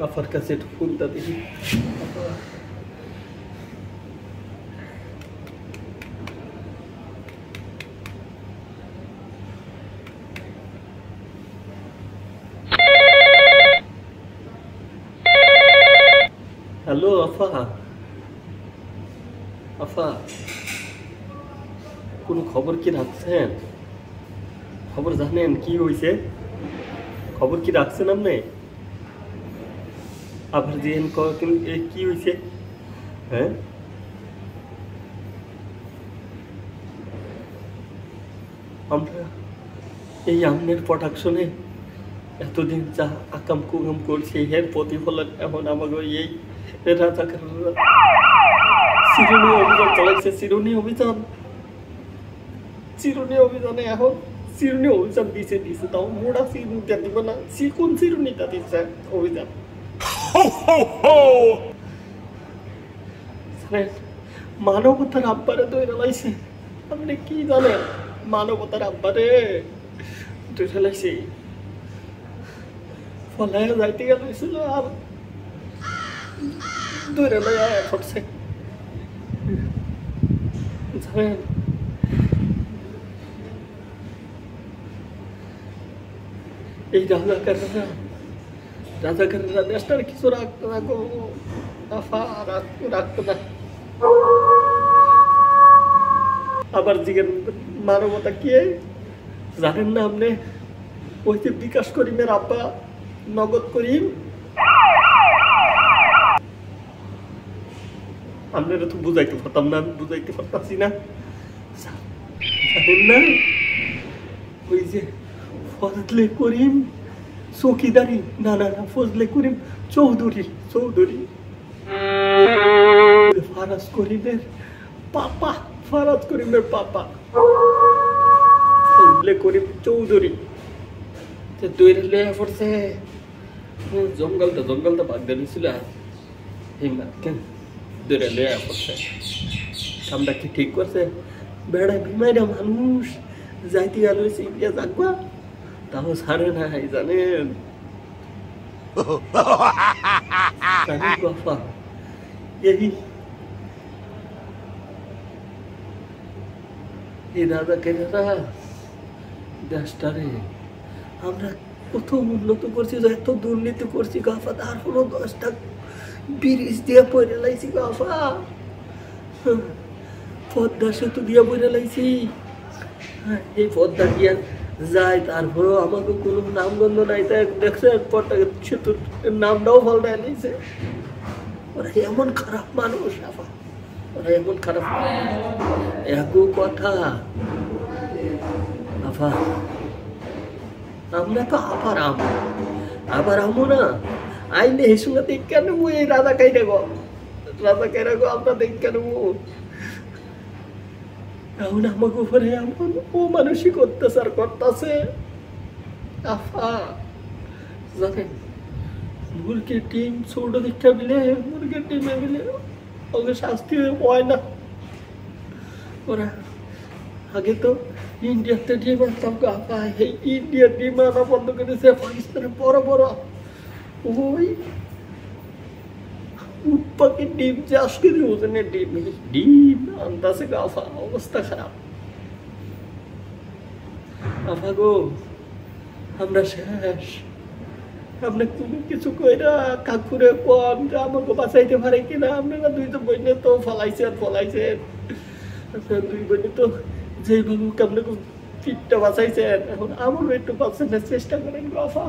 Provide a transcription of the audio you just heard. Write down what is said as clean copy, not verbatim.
আফার কাছে একটু ফোনটা দেখি। হ্যালো আফা, আফা কোনো খবর কি রাখছেন? খবর জানেন কি হয়েছে? খবর কি রাখছেন আপনি? আবার যে কি হয়েছে? হ্যাঁ, আমরা এই আমনের প্রোডাকশনে এতদিন যা আকাম কুকাম করছি এর প্রতিফলন এখন আমাকে এই রাজাকাররা চিরুনি অভিযান চালাইছে। চিরুনি অভিযানে এখন চিরুনি অভিযান দিছে তাও মোড়া চিরুনিটা দিব না, কোন চিরুনিটা দিচ্ছে অভিযান। মানবতার আব্বারে দৌড়ে লাইছে। আপনি কি জানেন? মানবতার আব্বারে দৌড়ে লাইছে, ফলায় যাইতে গেছিল আর দৌড়ে লাইয়া করছে। জানেন এই রাজাকাররা দেশটার কিছু রাখতো না গো আফা, রাখতো না। আবার জিজ্ঞেস মানবতা কে জানেন না আপনি? ওই যে বিকাশ করিমের আব্বা নগদ করিম, আপনারা তো বুঝাইতে পারতাম না, আমি বুঝাইতে পারতাছি না। জানেন না ওই যে ফজলে করিম চৌকিদারি, না ফজলে করিম চৌধুরী ফারাজ করিমের পাপা, ফজলে করিম চৌধুরী দৌড়ে লয়ে পড়ছে। জঙ্গলটা বাগদা নিছিল, দৌড়ে লয়ে পড়ছে। কামটা কি ঠিক করছে? বেড়া বিমাইরা মানুষ যাইতে গেল ইন্ডিয়া যাকবা, তাও ছাড়ে নাই জানেন। এই রাজাকাররা দেশটারে আমরা কত উন্নত করছি, এত দুর্নীতি করছি গাফা, তারপরও 10টা ব্রিজ দিয়ে পড়ে লাইছি গাফা, পদ্মা সেতু দিয়ে পড়ে লাইছি। এই পদ্মা দিয়ে যায়, তারপরেও আমাকে কোনো নামগন্ধ নাই। তাই দেখছে পদ্মা সেতুর নামটাও ফলটাই নিয়েছে। ওরা এমন খারাপ মানুষ আফা, ওরা এমন খারাপ একও কথা আফা। আমরা তো আবার আমো না আইলে এই সঙ্গে দেখ কেন এই রাজাকাইরা গো আমরা দেখ কেন এখন আমাকে উপরে এমন ও মানসিক অত্যাচার করতেছে আফা। জানেন মুরগির টিম ছোট দীক্ষা মিলে মুরগির টিমে মিলে ওকে শাস্তি হয় না। ওরা আগে তো ইন্ডিয়াতে ডিম আনতাম গাফা, এই ইন্ডিয়ার ডিম আনা বন্ধ করেছে। পাকিস্তানের বড় ওই উৎপাকের ডিম যে আজকে ওজনের ডিম আনতেছে গাফা, অবস্থা খারাপ আফা গো। আমরা শেষ। আপনি কোনো কিছু কইরা কাকুরে কম যে আমাকে বাঁচাইতে পারে কিনা। আপনারা দুইজন বইনে তো ফলাইছেন, আপনার দুই বইনে তো যেইভাবে আপনাকে পিঠটা বাঁচাইছেন, এখন আমারও একটু বাঁচানোর চেষ্টা করেন গাফা।